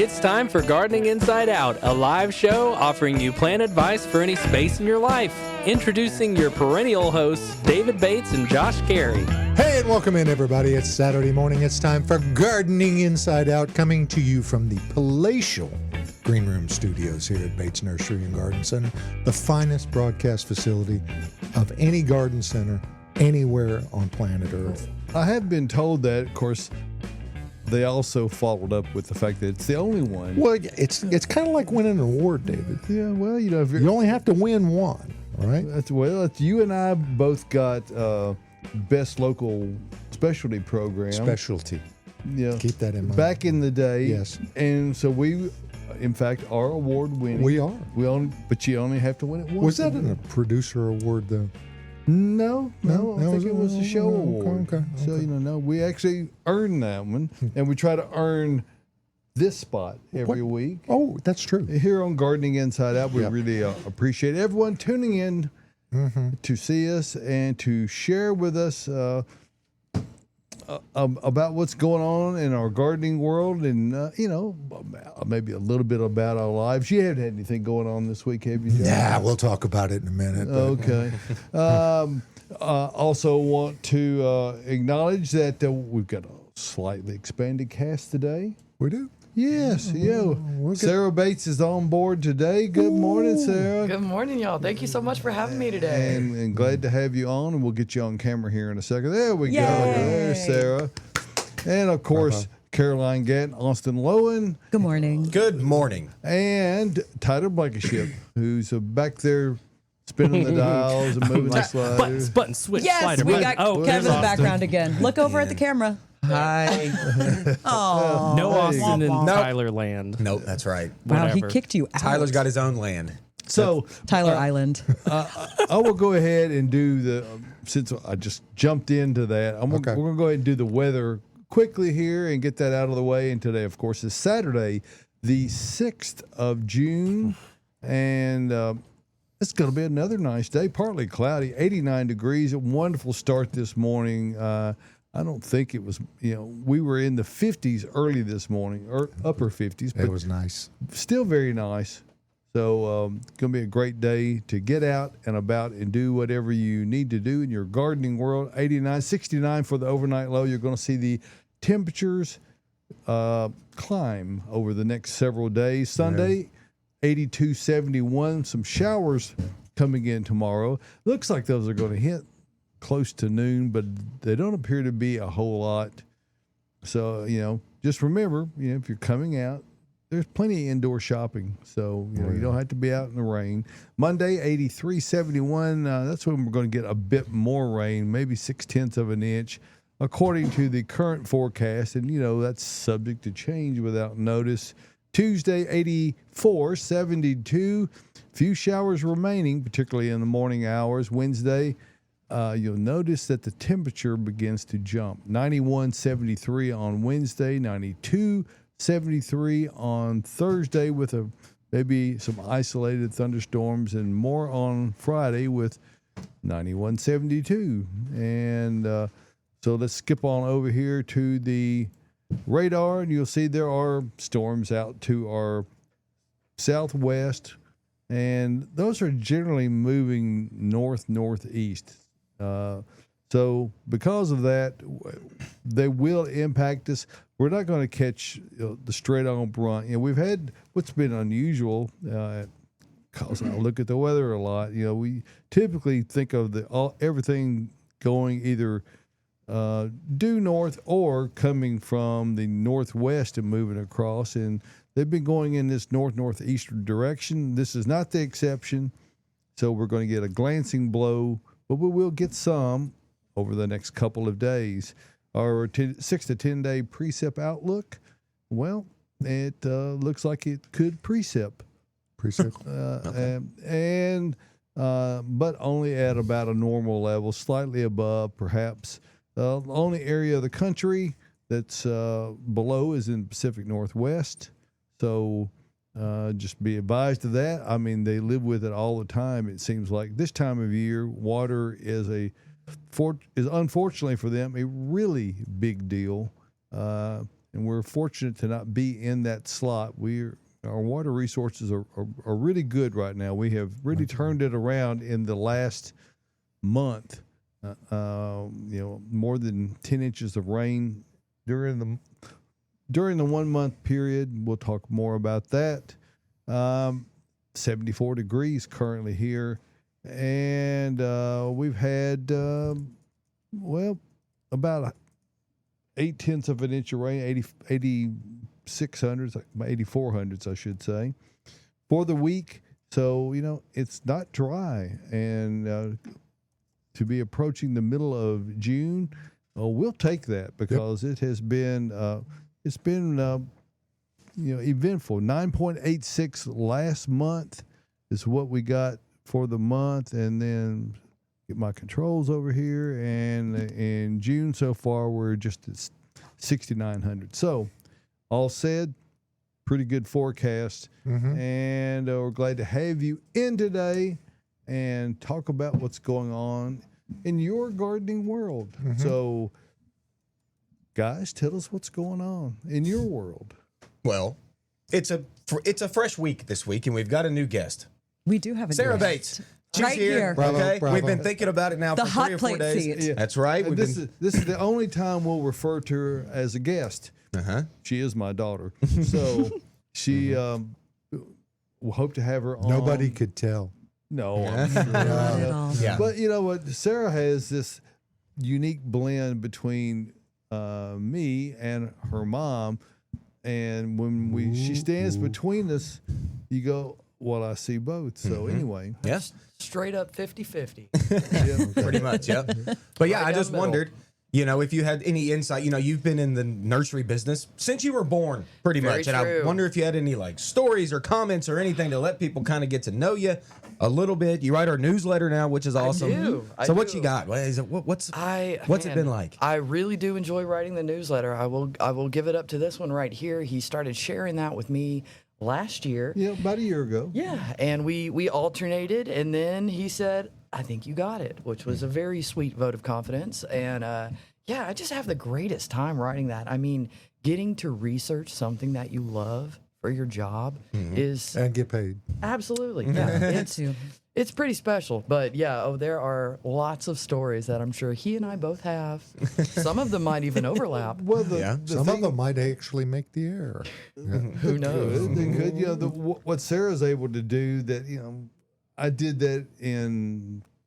It's time for Gardening Inside Out, a live show offering you plant advice for any space in your life. Introducing your perennial hosts, David Bates and Josh Carey. Hey, and welcome in, everybody. It's Saturday morning. It's time for Gardening Inside Out, coming to you from the palatial Green Room Studios here at Bates Nursery and Garden Center, the finest broadcast facility of any garden center anywhere on planet Earth. I have been told that, of course, they also followed up with the fact that it's the only one. Well, it's kind of like winning an award, David. Yeah, well, you know, if You only have to win one, all right? that's you and I both got best local specialty program. Specialty. Yeah, Keep that in mind. back in the day. Yes. and so we, in fact, are award winning. We are. But you only have to win it once. Was that a producer award, though? No, No, I think it was a show award. okay. So, no, we actually earned that one, and we try to earn this spot every week. Oh, that's true. Here on Gardening Inside Out, we Yep. really appreciate everyone tuning in to see us and to share with us about what's going on in our gardening world and, maybe a little bit about our lives. You haven't had anything going on this week, have you, John? Yeah, we'll talk about it in a minute. but- Okay. Also want to acknowledge that we've got a slightly expanded cast today. We do. Yes, yeah. good. Sarah Bates is on board today. Good morning, Sarah. Good morning, y'all. Thank you so much for having me today. And glad to have you on, and we'll get you on camera here in a second. There we go. Yay. There's Sarah. And, of course, Caroline Gatton, Austin Lowen, Good morning. Good morning. and Tyler Blankenship, who's back there spinning the dials and moving the sliders. Button, switch, Yes, slider. we button. got Kevin in the Austin. background again. Look over at the camera. Hi. Oh, No Austin in Nope. Tyler land. Nope, that's right. wow, he Whatever. kicked you out. Tyler's got his own land. So Tyler Island. I will go ahead and do the, since I just jumped into that, we're going to go ahead and do the weather quickly here and get that out of the way. And today, of course, is Saturday, the 6th of June. And it's going to be another nice day, partly cloudy, 89 degrees, a wonderful start this morning. I don't think it was, we were in the 50s early this morning, or upper 50s, but It was nice. still very nice. So it's going to be a great day to get out and about and do whatever you need to do in your gardening world. 89, 69 for the overnight low. You're going to see the temperatures climb over the next several days. Sunday, 82, 71. Some showers coming in tomorrow. Looks like those are going to hit close to noon, but they don't appear to be a whole lot. So, just remember, if you're coming out, there's plenty of indoor shopping. So, you don't have to be out in the rain. Monday, 83, 71. That's when we're going to get a bit more rain, maybe 0.6 of an inch, according to the current forecast. And, that's subject to change without notice. Tuesday, 84, 72. Few showers remaining, particularly in the morning hours. Wednesday, you'll notice that the temperature begins to jump. 91, 73 on Wednesday, 92, 73 on Thursday with maybe some isolated thunderstorms, and more on Friday with 91, 72. And so let's skip on over here to the radar, and you'll see there are storms out to our southwest, and those are generally moving northeast. So because of that, they will impact us. We're not going to catch the straight-on brunt. We've had what's been unusual, because I look at the weather a lot. We typically think of everything going either due north or coming from the northwest and moving across, and they've been going in this northeastern direction. This is not the exception, so we're going to get a glancing blow, but we will get some over the next couple of days. Our 6 to 10 day precip outlook, well, it looks like it could precip. But only at about a normal level, slightly above perhaps. The only area of the country that's below is in the Pacific Northwest. So just be advised of that. I mean, they live with it all the time. It seems like this time of year, water is unfortunately for them a really big deal. and we're fortunate to not be in that slot. Our water resources are really good right now. We have really turned it around in the last month. More than 10 inches of rain during the 1 month period. We'll talk more about that. 74 degrees currently here, and we've had about 0.8 of an inch of rain, 8,600s, 8,400s, I should say, for the week. So it's not dry, and to be approaching the middle of June, we'll take that because it has been eventful. 9.86 last month is what we got for the month, and then get my controls over here, and in June so far we're just at 6,900. So all said, pretty good forecast, and we're glad to have you in today and talk about what's going on in your gardening world. So guys, tell us what's going on in your world. Well, it's a fresh week this week, and we've got a new guest, We do have a Sara guest. Bates. She's Right here. Bravo, Okay, bravo. we've been thinking about it now The for hot 3 or 4 plate days. seat. Yeah. That's right. And this is the only time we'll refer to her as a guest. She is my daughter, so she we'll hope to have her on. Nobody could tell. No, I'm sure. Not at all. Yeah. But you know what? Sarah has this unique blend between me and her mom, and when she stands between us, you go, "Well, I see both." So anyway, Yes, Straight up 50-50. pretty much. Yeah. But yeah, Right I down just the middle. wondered, if you had any insight. You've been in the nursery business since you were born, pretty Very much. And I true. wonder if you had any stories or comments or anything to let people kind of get to know you a little bit. You write our newsletter now, which is awesome. do. I So what do. you got? What's it Man, been like? I really do enjoy writing the newsletter. I will give it up to this one right here. He started sharing that with me last year. yeah, about a year ago. Yeah, and we alternated, and then he said, "I think you got it," which was a very sweet vote of confidence. And yeah, I just have the greatest time writing that. I mean, getting to research something that you love for your job is And get paid. absolutely yeah, it's pretty special. But yeah, there are lots of stories that I'm sure he and I both have. Some of them might even overlap. Well, Some of them might actually make the air. Yeah. Who knows? They could. What Sarah's able to do that, I did that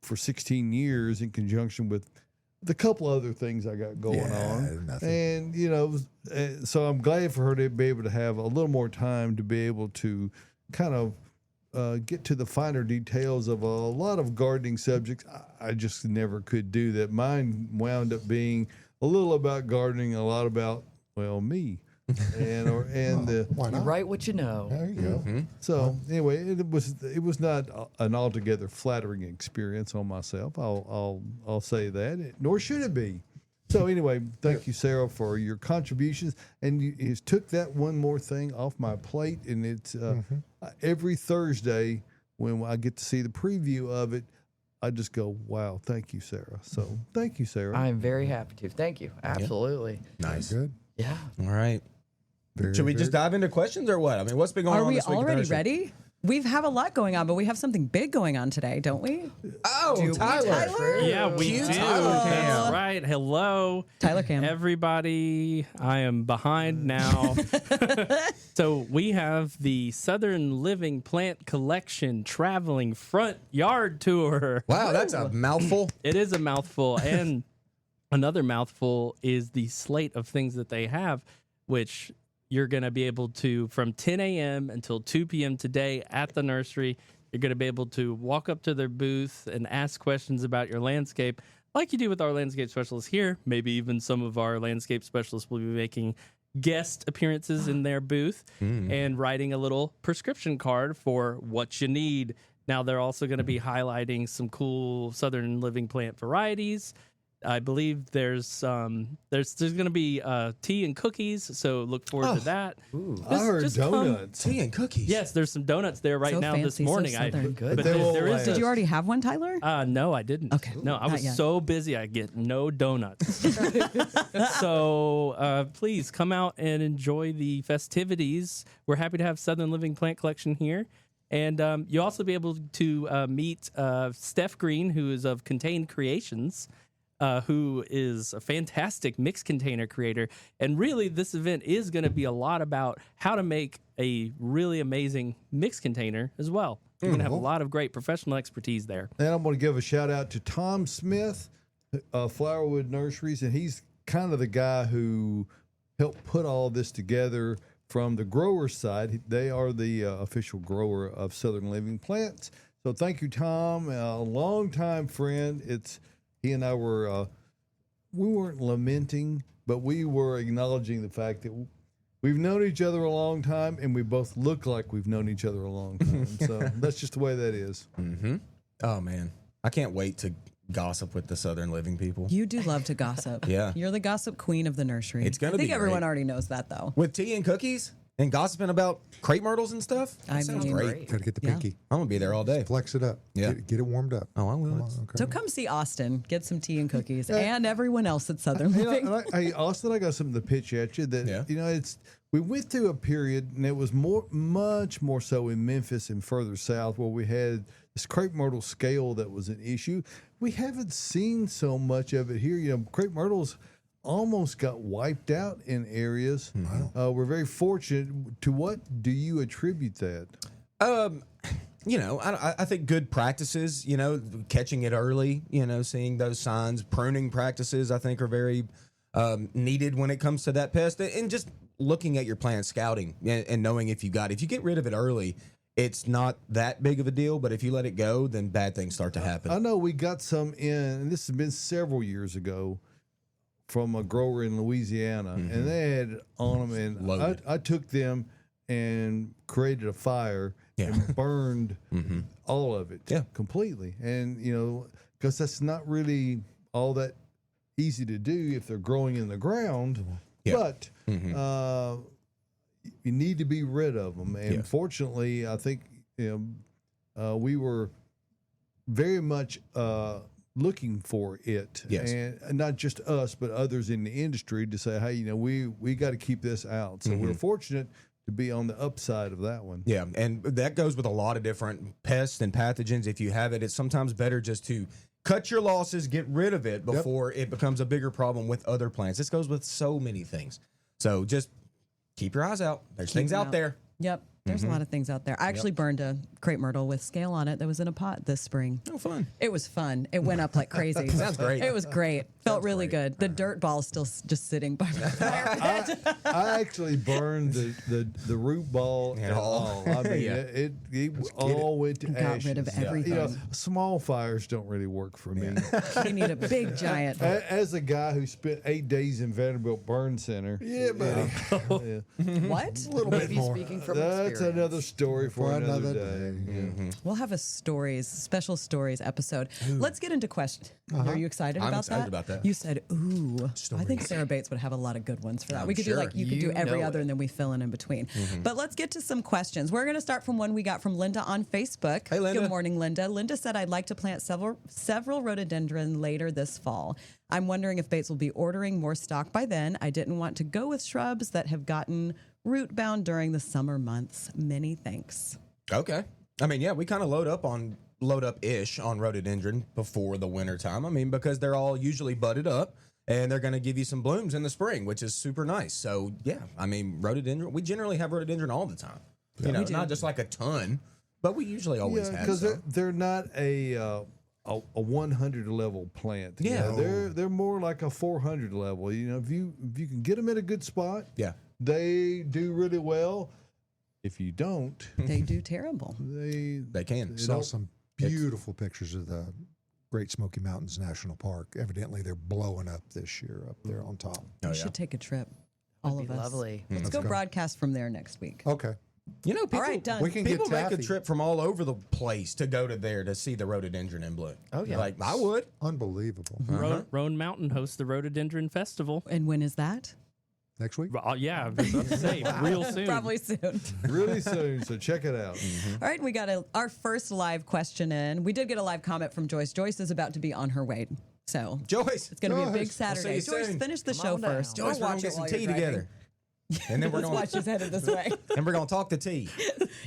for 16 years in conjunction with the couple other things I got going on. Nothing. And, so I'm glad for her to be able to have a little more time to be able to kind of get to the finer details of a lot of gardening subjects. I just never could do that. Mine wound up being a little about gardening, a lot about, me. And Why You not? write what you know. There you go. so anyway, it was not an altogether flattering experience on myself. I'll say that, nor should it be. So anyway, thank you, Sarah, for your contributions, and you took that one more thing off my plate. And it's every Thursday when I get to see the preview of it, I just go, "Wow, thank you, Sarah." So thank you, Sarah. I'm very happy to. Thank you. Absolutely. Nice. Good. Yeah. All right. Very Should we just good. dive into questions or what? I mean, what's been going Are on we this week? at the already nursery? ready? We have a lot going on, but we have something big going on today, don't we? Oh, Tyler. Yeah, we Cute do. Tyler Cam. That's right. Hello, Tyler Cam. everybody. I am behind now. So we have the Southern Living Plant Collection traveling front yard tour. Wow, that's a mouthful. It is a mouthful. And another mouthful is the slate of things that they have, which you're going to be able to, from 10 a.m. until 2 p.m. today at the nursery, you're going to be able to walk up to their booth and ask questions about your landscape, like you do with our landscape specialists here. Maybe even some of our landscape specialists will be making guest appearances in their booth and writing a little prescription card for what you need. Now, they're also going to be highlighting some cool Southern Living plant varieties. I believe there's going to be tea and cookies, so look forward to that. I heard just come- donuts. Tea and cookies. Yes, there's some donuts there right So now this fancy, so morning. southern. Good. But They will there is last. Did you already have one, Tyler? no, I didn't. Okay. No, I Not was yet. so busy I get no donuts. So please come out and enjoy the festivities. We're happy to have Southern Living Plant Collection here. And you'll also be able to meet Steph Green, who is of Contained Creations, who is a fantastic mixed container creator. And really, this event is going to be a lot about how to make a really amazing mixed container as well. You're going to have a lot of great professional expertise there. And I'm going to give a shout out to Tom Smith, Flowerwood Nurseries, and he's kind of the guy who helped put all this together from the grower side. They are the official grower of Southern Living Plants. So thank you, Tom, a longtime friend. He and I were we weren't lamenting, but we were acknowledging the fact that we've known each other a long time, and we both look like we've known each other a long time. So that's just the way that is. Mm-hmm. Oh man, I can't wait to gossip with the Southern Living people. You do love to gossip. Yeah. You're the gossip queen of the nursery. It's gonna I think be everyone great. already knows that, though. With tea and cookies and gossiping about crepe myrtles and stuff. I That sounds mean- great. Got to get the Yeah. pinky. I'm gonna be there all day. Flex it up. Yeah. Get it warmed up. Oh, I will. Come on, okay. So come see Austin, get some tea and cookies, and everyone else at Southern You Living. know, hey, Austin, I got something to pitch at you. That Yeah. we went through a period, and it was much more so in Memphis and further south, where we had this crepe myrtle scale that was an issue. We haven't seen so much of it here. You know, crepe myrtles almost got wiped out in areas. We're very fortunate. To what do you attribute that? I think good practices, catching it early, seeing those signs, pruning practices, I think are very needed when it comes to that pest, and just looking at your plant, scouting and knowing if you get rid of it early, it's not that big of a deal, but if you let it go, then bad things start to happen. I know we got some in, and this has been several years ago, from a grower in Louisiana, and they had on them, and Loaded. I took them and created a fire Yeah. and burned all of it Yeah. completely. And, because that's not really all that easy to do if they're growing in the ground, Yeah. but you need to be rid of them. And Yeah. fortunately, I think we were very much looking for it, Yes. and not just us, but others in the industry to say, hey, we got to keep this out. So we're fortunate to be on the upside of that one. Yeah, and that goes with a lot of different pests and pathogens. If you have it, it's sometimes better just to cut your losses, get rid of it before it becomes a bigger problem with other plants. This goes with so many things. So just keep your eyes out. There's things them out out. there. Yep. There's a lot of things out there. I actually burned a crepe myrtle with scale on it that was in a pot this spring. Oh, fun. It was fun. It went up like crazy. Sounds great. It was great. Felt really good. The dirt ball's still just sitting by my fire pit. I actually burned the root ball and all. I mean, Yeah. it all went to Got ashes. rid of everything. Small fires don't really work for me. You need a big giant. As a guy who spent 8 days in Vanderbilt Burn Center, Yeah, buddy. What? A little bit Maybe more. speaking from that's experience. another story for another day. day. We'll have a special stories episode. Let's get into questions. Are you excited I'm about excited that? about that. You said, ooh. I think Sarah Bates would have a lot of good ones for that. I'm We could do sure. like, you could do You every know other it. and then we fill in between. But let's get to some questions. We're going to start from one we got from Linda on Facebook. Hey, Linda. Good morning, Linda. Linda said, I'd like to plant several rhododendron later this fall. I'm wondering if Bates will be ordering more stock by then. I didn't want to go with shrubs that have gotten root bound during the summer months. Many thanks. Okay. I mean, yeah, we kind of load up ish on rhododendron before the winter time. I mean, because they're all usually budded up and they're going to give you some blooms in the spring, which is super nice. So yeah, I mean, rhododendron, we generally have rhododendron all the time. Not just like a ton, but we usually always have because some. they're not a 100 level plant. Yeah. They're more like a 400 level. If you can get them in a good spot, Yeah. they do really well. If you don't, They do terrible. They can. Saw some beautiful pictures of the Great Smoky Mountains National Park. Evidently, they're blowing up this year up there on top. Oh, We yeah. should take a trip. All That'd of be us. lovely. Let's go go. broadcast from there next week. Okay. You know, people, All right, done. We can get people make a taffy. trip from all over the place to go to there to see the rhododendron in bloom. Oh, yeah. Like, I would. Unbelievable. Roan Mountain hosts the Rhododendron Festival. And when is that? Next week? Yeah, I was about to say, real soon. Probably soon. Really soon, so check it out. All right, we got our first live question in. We did get a live comment from Joyce. Joyce is about to be on her way. So Joyce. it's going to be a big Joyce. Saturday. We'll see you Joyce, soon. finish the Come show on down. first. Joyce, Or we're going watch to it get some while tea you're driving. together. And then we're Let's going watch us headed this way. and we're going to talk the tea.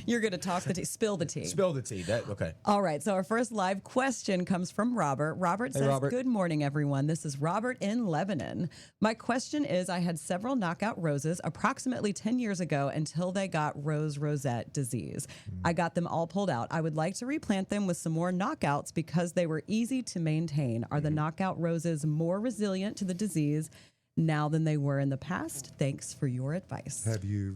You're going to talk the tea, spill the tea. Spill the tea. Okay. All right, so our first live question comes from Robert. Robert says, Robert. Good morning, everyone. This is Robert in Lebanon. My question is, I had several knockout roses approximately 10 years ago until they got rose rosette disease. I got them all pulled out. I would like to replant them with some more knockouts because they were easy to maintain. Are the knockout roses more resilient to the disease now than they were in the past? Thanks for your advice. Have you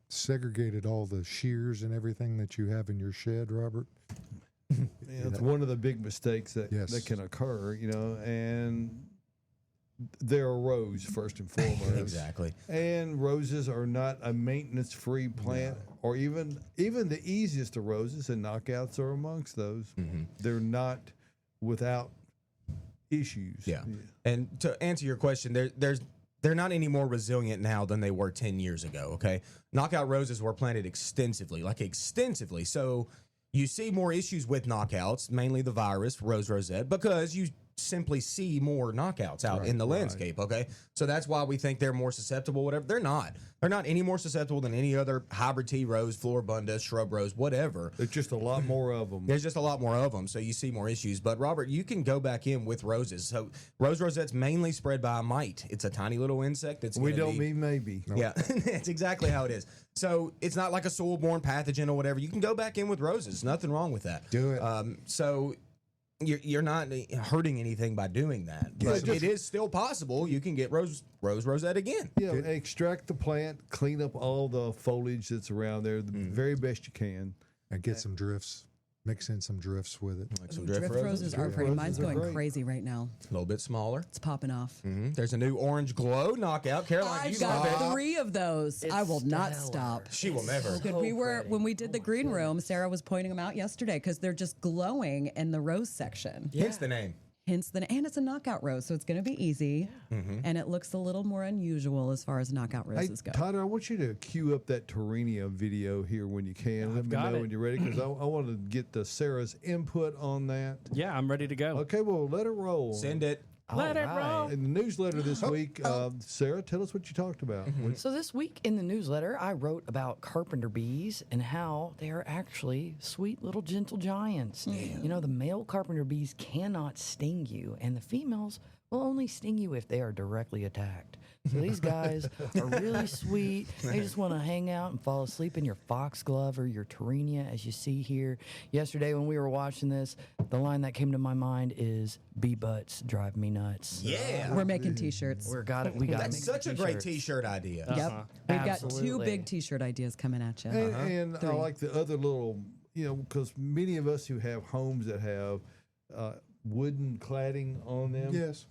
segregated all the shears and everything that you have in your shed, Robert? Yeah, it's one of the big mistakes that, Yes. that can occur, and they're a rose first and foremost. Exactly. And roses are not a maintenance-free plant, or even the easiest of roses, and knockouts are amongst those. They're not without issues. Yeah. And to answer your question, they're not any more resilient now than they were 10 years ago, okay? Knockout roses were planted extensively. So you see more issues with knockouts, mainly the virus, rose rosette, because you simply see more knockouts out in the landscape, okay? So that's why we think they're more susceptible, whatever. They're not. They're not any more susceptible than any other hybrid tea rose, floribunda, shrub rose, whatever. There's just a lot more of them. There's just a lot more of them, so you see more issues. But, Robert, you can go back in with roses. So rose rosette's mainly spread by a mite. It's a tiny little insect that's We gonna don't be, mean maybe. Yeah, it's exactly how it is. So it's not like a soil-borne pathogen or whatever. You can go back in with roses. Nothing wrong with that. Do it. So you're not hurting anything by doing that. But it is still possible you can get rose rosette again. Yeah, extract the plant, clean up all the foliage that's around there the very best you can. And get some drifts. Mix in some drifts with it. Like some Drift roses are pretty. roses Mine's are going great. crazy right now. A little bit smaller. It's popping off. There's a new orange glow knockout. Caroline, I've you love got it. 3 of those. It's I will not stellar. stop. She will never. Good. We were when we did the green room. Sarah was pointing them out yesterday because they're just glowing in the rose section. Hence the name. Hence and it's a knockout rose, so it's going to be easy, and it looks a little more unusual as far as knockout Hey, roses go. Tyler, I want you to cue up that Torenia video here when you can. Let me got know it. when you're ready, because I want to get Sarah's input on that. Yeah, I'm ready to go. Okay, well, let it roll. Send it. Let it roll. In the newsletter this week, Sarah, tell us what you talked about. So this week in the newsletter, I wrote about carpenter bees and how they are actually sweet little gentle giants. You know, the male carpenter bees cannot sting you, and the females will only sting you if they are directly attacked. So these guys are really sweet. They just want to hang out and fall asleep in your foxglove or your Torenia, as you see here. Yesterday when we were watching this, the line that came to my mind is "Bee butts drive me nuts." Yeah. We're making T-shirts. We got it. We got That's such a great T-shirt idea. Yep, we've got 2 Absolutely. big T-shirt ideas coming at you. And I like the other little, because many of us who have homes that have wooden cladding on them, Yes.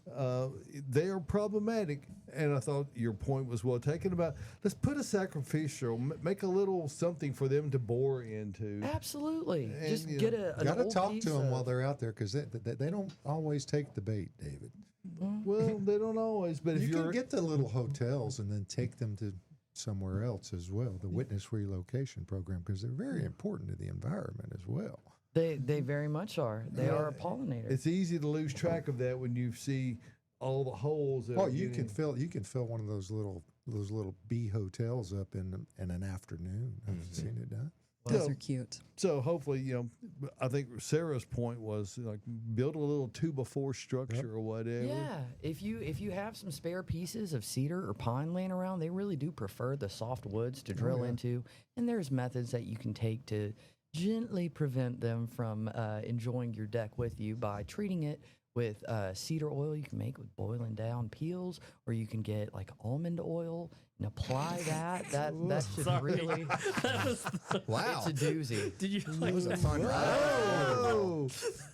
they are problematic. And I thought your point was well taken about let's put a sacrificial, make a little something for them to bore into. Absolutely. Just you get know, an Got to old talk piece to them of- while they're out there because they don't always take the bait, David. Well, they don't always, but if You you're can get the little hotels and then take them to somewhere else as well, the witness relocation program, because they're very important to the environment as well. They very much are. They are a pollinator. it's easy to lose track of that when you see all the holes. That Oh, are you getting- can fill one of those little bee hotels up in an afternoon. I've seen it done. Those are cute. So hopefully, I think Sarah's point was like build a little 2x4 structure or whatever. Yeah, if you have some spare pieces of cedar or pine laying around, they really do prefer the soft woods to drill into. And there's methods that you can take to gently prevent them from enjoying your deck with you by treating it with cedar oil you can make with boiling down peels, or you can get like almond oil and apply that. That should Sorry. really. Wow. It's a doozy. Did you like It was a fun ride. Oh,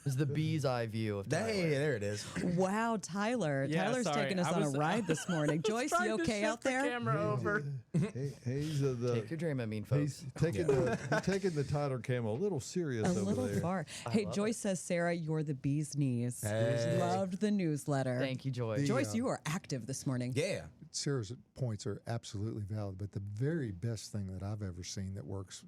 It's the bee's eye view of Tyler. Hey, there it is. Wow, Tyler. Yeah, Tyler's sorry. taking us I on was- a ride this morning. Joyce, trying you to okay shift out the there? camera over. he's Take your Dramamine, folks. he's taking the Tyler Cam a little serious A over little there. far. Hey, Joyce says, Sarah, you're the bee's knees. Hey. Loved the newsletter. Thank you, Joy. Joyce, you are active this morning. Yeah. Sarah's points are absolutely valid, but the very best thing that I've ever seen that works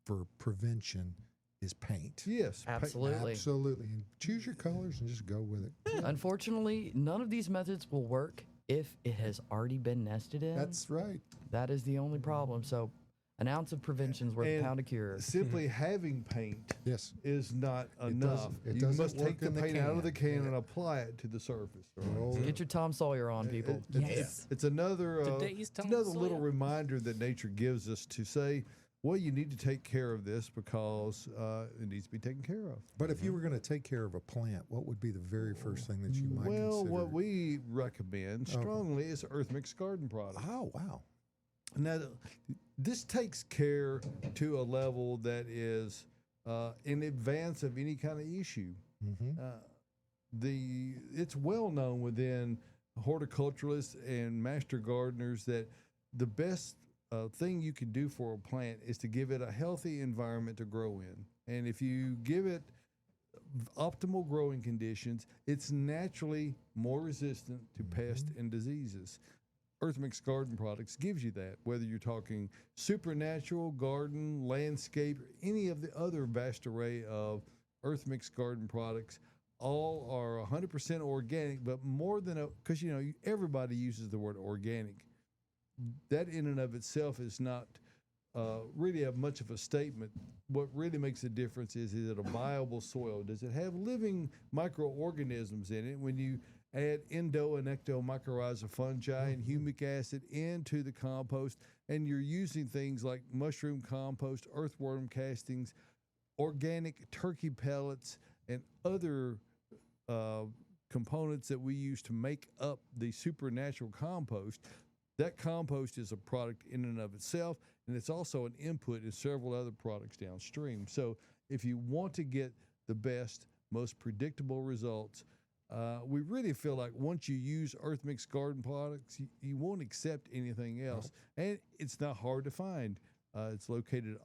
for prevention is paint. Yes, Absolutely. Absolutely. And choose your colors and just go with it. Unfortunately, none of these methods will work if it has already been nested in. That's right. That is the only problem. So, an ounce of prevention is worth a And pound of cure. Simply having paint Yes. is not enough. it You doesn't must work take the in the paint out of can. the can and apply it to the surface. Oh, Get your Tom Sawyer on, people. Yes. It's another Today's it's Tom another Sawyer. little reminder that nature gives us to say, well, you need to take care of this because it needs to be taken care of. But if you were going to take care of a plant, what would be the very first thing that you might Well, consider? what we recommend strongly is Earth Mix Garden product. Oh, wow. Now, this takes care to a level that is in advance of any kind of issue. It's well known within horticulturalists and master gardeners that the best thing you can do for a plant is to give it a healthy environment to grow in. And if you give it optimal growing conditions, it's naturally more resistant to pests and diseases. Earth Mix Garden Products gives you that, whether you're talking supernatural, garden, landscape, or any of the other vast array of Earth Mix Garden products. All are 100% organic, but more than because everybody uses the word organic. That in and of itself is not really much of a statement. What really makes a difference is it a viable soil? Does it have living microorganisms in it? When you add endo and ectomycorrhiza fungi and humic acid into the compost, and you're using things like mushroom compost, earthworm castings, organic turkey pellets, and other components that we use to make up the supernatural compost. That compost is a product in and of itself, and it's also an input in several other products downstream. So if you want to get the best, most predictable results, we really feel like once you use Earth Mix Garden products, you won't accept anything else. And it's not hard to find. It's located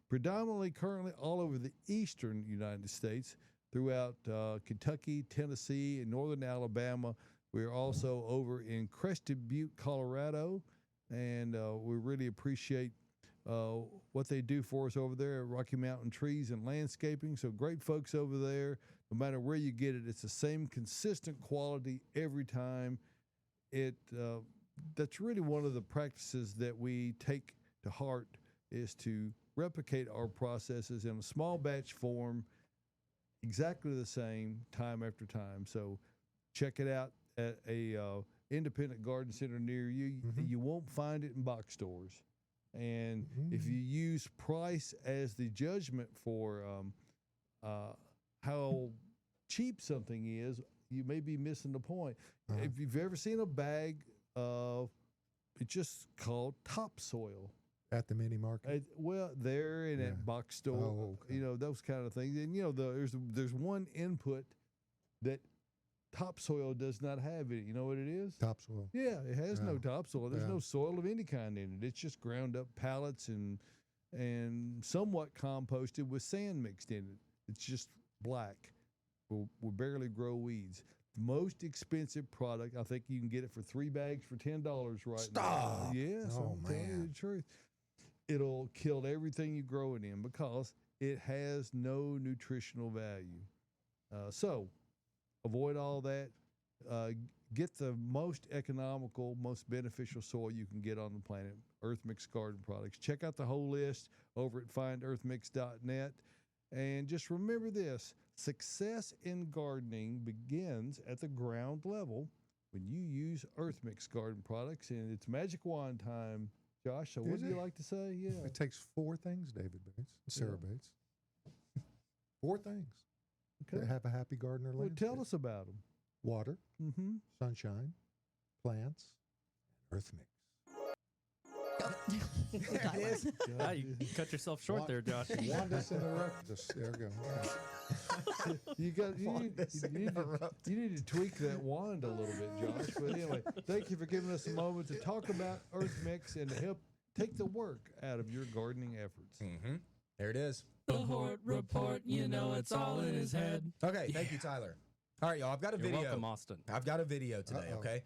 predominantly currently all over the eastern United States, throughout Kentucky, Tennessee, and northern Alabama. We're also over in Crested Butte, Colorado, and we really appreciate what they do for us over there at Rocky Mountain Trees and Landscaping. So great folks over there. No matter where you get it, it's the same consistent quality every time. That's really one of the practices that we take to heart, is to replicate our processes in a small batch form, exactly the same time after time. So check it out at a independent garden center near you. You won't find it in box stores. And if you use price as the judgment for how cheap something is, you may be missing the point. If you've ever seen a bag of, it's just called topsoil. At the mini market? Well, there and at box store, Oh, okay. those kind of things. And there's one input that topsoil does not have in it. You know what it is? Topsoil. Yeah, it has no topsoil. There's Yeah. no soil of any kind in it. It's just ground up pellets and somewhat composted with sand mixed in it. It's just black. We'll barely grow weeds. The most expensive product, I think you can get it for 3 bags for $10 right Stop. now. Yes, Oh, I'm telling you man. the truth. It'll kill everything you grow it in because it has no nutritional value. So avoid all that. Get the most economical, most beneficial soil you can get on the planet, Earth Mix Garden Products. Check out the whole list over at findearthmix.net. And just remember this, success in gardening begins at the ground level when you use Earth Mix Garden Products. And it's magic wand time, Josh. So what Is do you it? like to say? Yeah. It takes 4 things, David Bates, Sarah Bates. 4 things to have a happy gardener Well, landscape. tell us about them. Water, Mm-hmm. sunshine, plants, and Earth Mix. There it is. Ah, you cut yourself short there, Josh. Wanda's interrupt us. There we go. You need to tweak that wand a little bit, Josh. But anyway, thank you for giving us a moment to talk about Earth Mix and to help take the work out of your gardening efforts. There it is. The Hort Report, you know it's all in his head. Okay, thank you, Tyler. All right, y'all. I've got a You're video. welcome, Austin. I've got a video today. Okay,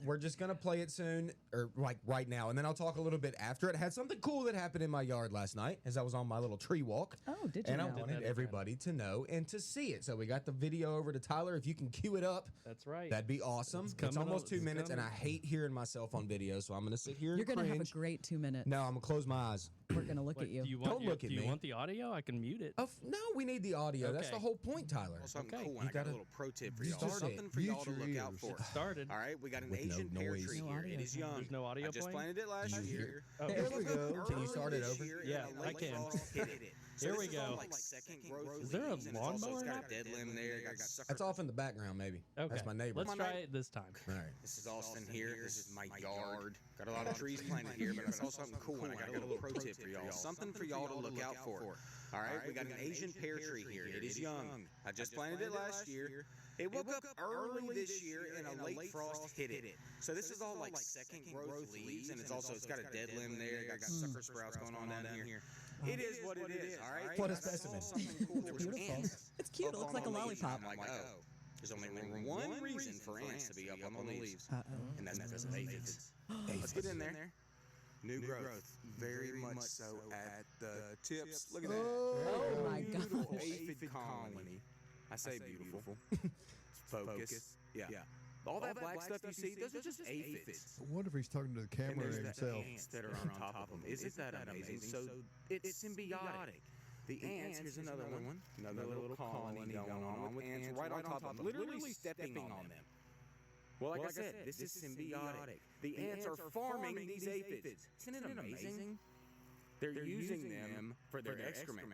we're just gonna play it soon, or like right now, and then I'll talk a little bit after it. I had something cool that happened in my yard last night as I was on my little tree walk. Oh, did you And I know? wanted everybody to know and to see it. So we got the video over to Tyler. If you can cue it up, That's right. that'd be awesome. It's coming almost up. 2 It's minutes, and I coming. hate hearing myself on video, so I'm gonna sit here. You're and going to have a cringe. great 2 minutes. No, I'm gonna close my eyes. We're going to look at you. Do you want Don't look at do me. you want the audio? I can mute it. No, we need the audio. That's Okay. the whole point, Tyler. Something Okay. cool, You and I got gotta- a little pro tip for you y'all. start Something it. for y'all Mute to your look out ears. for. Started. All right, we got an With no Asian pear noise. tree No here. audio. It is young. There's no audio I just playing? planted it last year. Oh, There we go. Can you start it Early this over? year, Yeah, and a I late can. frost hit it. So Here this we is all go. like second growth Is there a leaves, and it's also- lawnmower It's got now? a dead limb there. Got sucker. That's off in the background, maybe. Okay. That's my neighbor. Let's try it this time. All right. This is Austin here. This is my yard. Got a lot of trees planted here, but I saw something cool, and I got a little pro tip for y'all. Something for y'all to look out for. All right, we got an Asian pear tree here. It is young. I just planted it last year. It woke up early this year, and a late frost hit it. So this is all like second growth leaves, and it's got a dead limb there. Got sucker sprouts going on down here. It is what it is. All right. What a I saw specimen. something cool. There was Beautiful. ants It's cute. It up looks on like a the leaves. lollipop. I'm like, oh, there's only one reason for ants to be up on the leaves, and that's because of aphids. Let's get in there. New growth, very much so at the tips. Look at that. Oh my Beautiful gosh. aphid colony. I say beautiful. Focus. Yeah. All that black stuff you see, those are just aphids. I wonder if he's talking to the And camera there's and the himself. ants that are on top of them. Isn't that amazing? So it's symbiotic. The ants, here's another one. Another little colony going on with ants right on top of them, literally stepping on them. Well, like I said, this is symbiotic. The ants are farming these aphids. Isn't it amazing? They're using them for their excrement.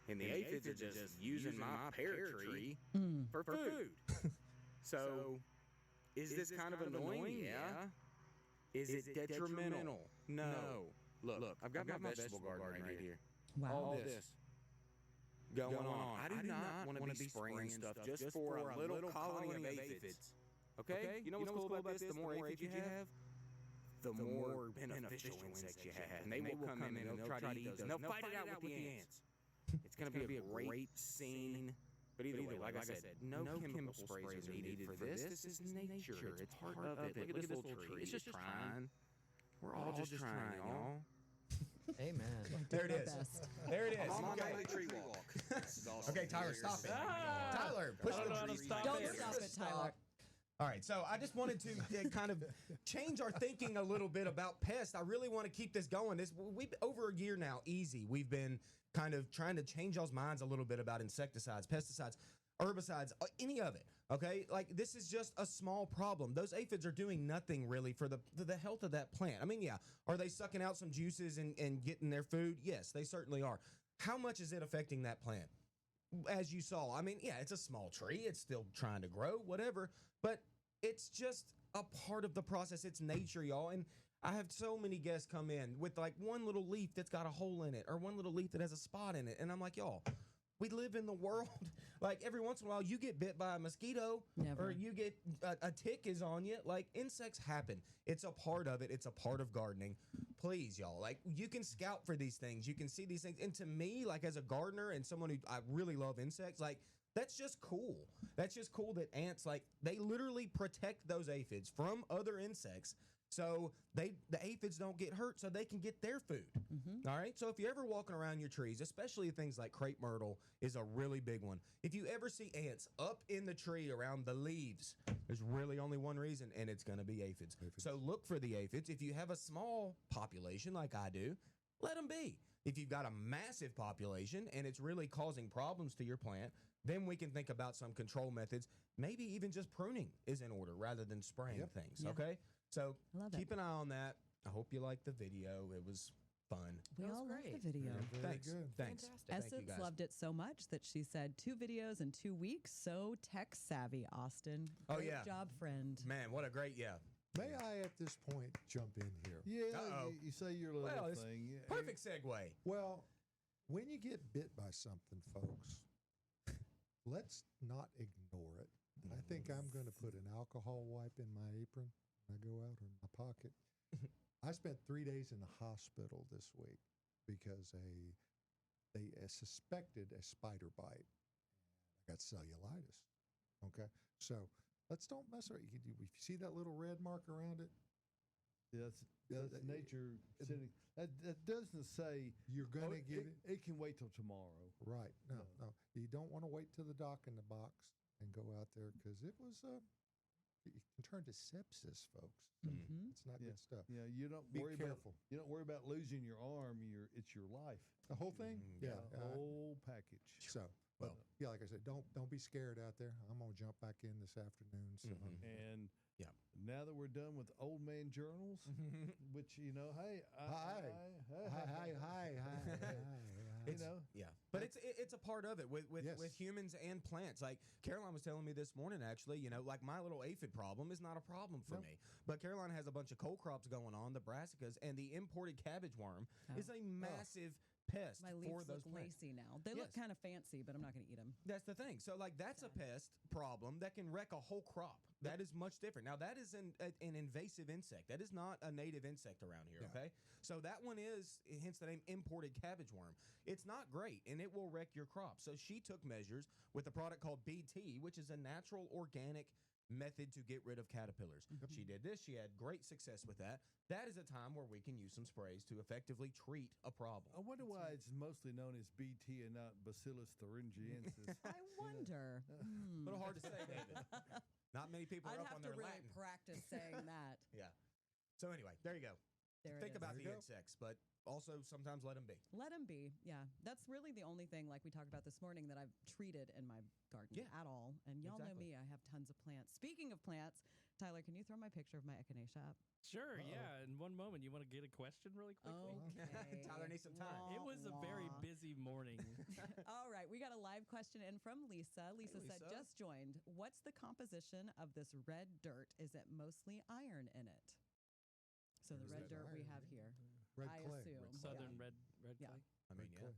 And the aphids are just using my pear tree for food. So, is this kind of annoying? Yeah. Is it detrimental? No. Look, I've got my vegetable garden right here. Wow. All this going on. I do not want to be spraying stuff just for a little colony of aphids. Okay? You know what's cool about this? The more aphids you have, the more beneficial insects you have. And they will come in and they'll try to eat those. And they'll fight it out with the ants. It's going to be a great scene. But either way, like I said, no chemical sprays are needed for this. This is nature. It's part of it. Look at this little tree. It's just trying. We're all just trying, y'all. Amen. There it Our is. best. There it is. I'm on Okay. my tree walk. This is awesome. Okay, Tyler, stop it. Tyler, push I don't know how the to stop Don't it. stop it, Tyler. All right, so I just wanted to kind of change our thinking a little bit about pests. I really want to keep this going. We've over a year now, easy. We've been kind of trying to change y'all's minds a little bit about insecticides, pesticides, herbicides, any of it. Okay, like this is just a small problem. Those aphids are doing nothing really for the health of that plant. I mean, yeah, are they sucking out some juices and getting their food? Yes, they certainly are. How much is it affecting that plant? As you saw, I mean, yeah, it's a small tree. It's still trying to grow, whatever. But it's just a part of the process. It's nature, y'all. And I have so many guests come in with like one little leaf that's got a hole in it or one little leaf that has a spot in it. And I'm like, y'all, we live in the world. Like every once in a while, you get bit by a mosquito Never. or you get a tick is on you. Like insects happen. It's a part of it. It's a part of gardening. Please, y'all, like you can scout for these things. You can see these things. And to me, like as a gardener and someone who I really love insects, like that's just cool. That's just cool that ants, like they literally protect those aphids from other insects. So the aphids don't get hurt so they can get their food. All right. So if you're ever walking around your trees, especially things like crepe myrtle is a really big one. If you ever see ants up in the tree around the leaves, there's really only one reason, and it's going to be aphids. So look for the aphids. If you have a small population like I do, let them be. If you've got a massive population and it's really causing problems to your plant, then we can think about some control methods. Maybe even just pruning is in order rather than spraying things. Yeah. Okay. So love keep it. an eye on that. I hope you liked the video. It was fun. We That was all love the great. video. Thanks. good. Thanks. Fantastic. Thank you Essence guys. loved it so much that she said 2 videos in 2 weeks. So tech savvy, Austin. Oh, Great yeah. job, friend. Man, what a great May I at this point jump in here? Yeah, Uh-oh. you say your little Well, it's thing. Yeah. perfect segue. Well, when you get bit by something, folks, let's not ignore it. And I think I'm going to put an alcohol wipe in my apron when I go out, or in my pocket. I spent 3 days in the hospital this week because they suspected a spider bite. I got cellulitis. Okay, so let's don't mess around. If you see that little red mark around it, That's nature sitting. That doesn't say you're going to get it. It can wait till tomorrow. Right. No. You don't want to wait till the doc in the box and go out there, because it was it can turn to sepsis, folks. So it's not good stuff. Yeah, you don't Be worry careful. about you don't worry about losing your arm. It's your life. The whole thing. The whole package. So, well, yeah, like I said, don't be scared out there. I'm gonna jump back in this afternoon. So, And Yeah. now that we're done with old man journals, which hey, hi. you know, Yeah, but it's a part of it with Yes. with humans and plants. Like Caroline was telling me this morning, actually, like my little aphid problem is not a problem for me. But Caroline has a bunch of cold crops going on, the brassicas, and the imported cabbage worm is a massive pest My for leaves those look plants. lacy now. They look Yes. kind of fancy, but I'm not going to eat them. That's the thing. So, like, that's a pest problem that can wreck a whole crop. That is much different. Now, that is an invasive insect. That is not a native insect around here, okay? So, that one is, hence the name imported cabbage worm. It's not great, and it will wreck your crop. So, she took measures with a product called BT, which is a natural organic method to get rid of caterpillars. She did this. She had great success with that. That is a time where we can use some sprays to effectively treat a problem. I wonder why it's mostly known as BT and not Bacillus thuringiensis. I wonder. A little hard to say, David. Not many people are I'd up have on to their really Latin. practice saying that. Yeah. So anyway, there you go. There it Think is. about There the you go. insects, but also sometimes let them be. Let them be. Yeah. That's really the only thing, like we talked about this morning, that I've treated in my garden Yeah. at all. And y'all know Exactly. me, I have tons of plants. Speaking of plants, Tyler, can you throw my picture of my echinacea up? Sure, yeah. In one moment, you want to get a question really quickly? Okay. Tyler needs some time. It was a very busy morning. All right, we got a live question in from Lisa. Lisa said, Lisa. just joined. What's the composition of this red dirt? Is it mostly iron in it? So the red that dirt we iron have in it? here. Red I clay. assume. Southern Yeah. red Yeah. clay. I mean, yeah.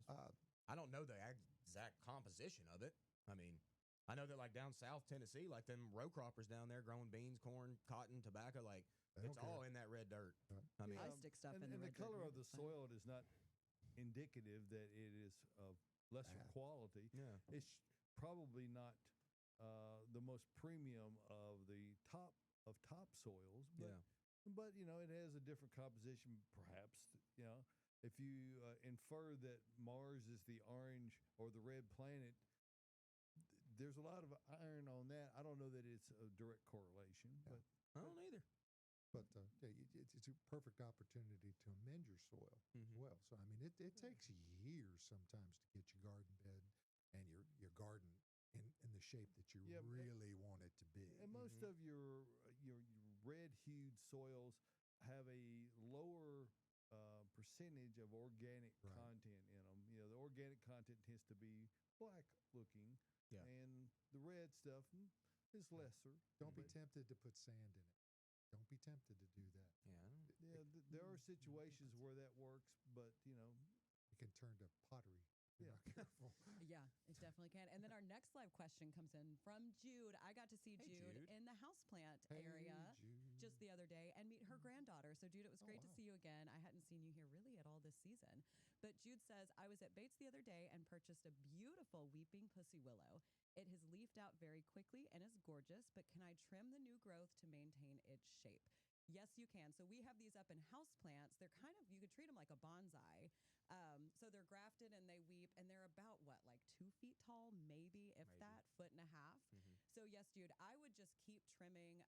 Uh, I don't know the exact composition of it. I mean, I know that like down South Tennessee, like them row croppers down there growing beans, corn, cotton, tobacco, like it's Okay. all in that red dirt. I mean, I stick stuff and, in the and the red dirt color here. of the It's fine. soil is not indicative that it is of lesser quality. Yeah. It's probably not the most premium of the top soils, but Yeah. but it has a different composition. Perhaps if you infer that Mars is the orange or the red planet, there's a lot of iron on that. I don't know that it's a direct correlation, but I don't either. But it's a perfect opportunity to amend your soil as well. So I mean, it takes years sometimes to get your garden bed and your garden in the shape that you Yeah, but- really want it to be. And most of your red-hued soils have a lower percentage of organic Right. content in them. The organic content tends to be black-looking, Yeah. and the red stuff is lesser. Don't be But, tempted to put sand in it. Don't be tempted to do that. Yeah. I don't, Yeah, there are situations where that works, but It can turn to pottery if you're Yeah. not careful. Yeah, it definitely can. And then our next live question comes in from Jude. I got to see Jude, Jude. in the houseplant Hey, area Jude. just the other day and meet her granddaughter. So, Jude, it was great to wow. see you again. I hadn't seen you here really at all this season. But Jude says, I was at Bates the other day and purchased a beautiful weeping pussy willow. It has leafed out very quickly and is gorgeous, but can I trim the new growth to maintain its shape? Yes, you can. So we have these up in house plants. They're kind of, you could treat them like a bonsai. So they're grafted and they weep, and they're about like 2 feet tall, maybe, if that, 1.5 feet. So yes, Jude, I would just keep trimming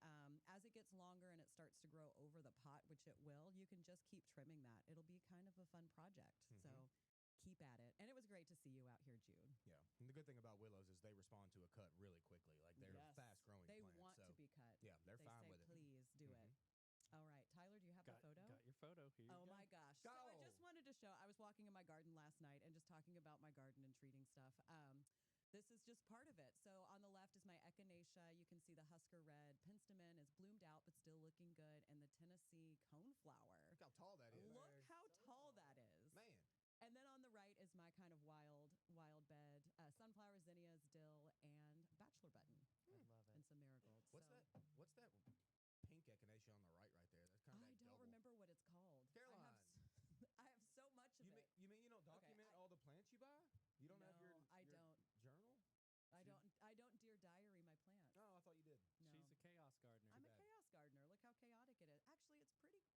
as it gets longer and it starts to grow over the pot, which it will. You can just keep trimming that. It'll be kind of a fun project. So keep at it. And it was great to see you out here, Jude. yeah. And the good thing about willows is they respond to a cut really quickly. Like they're Yes. fast growing They plants. want so, to be cut. Yeah, they're They fine say, with it. please do it. All right, Tyler, do you have a photo? Got your photo here. Oh you go. my gosh. So I Go. just wanted to show, I was walking in my garden last night and just talking about my garden and treating stuff. this is just part of it. So on the left is my echinacea. You can see the Husker red. Penstemon is bloomed out but still looking good. And the Tennessee coneflower. Look how tall that is. Look how tall that is. Man. And then on the right is my kind of wild bed. Sunflower, zinnias, dill, and bachelor button. I love it. And some marigolds. What's So- that? What's that pink echinacea on the right there? That's kind of I that don't double. remember what it's called. Caroline. I have so much of it. You mean you don't document all the plants you buy? You don't have your No, I your don't. journal? I don't dear diary my plants. Oh, I thought you did. No. She's a chaos gardener. I'm a chaos gardener. Look how chaotic it is. Actually, it's pretty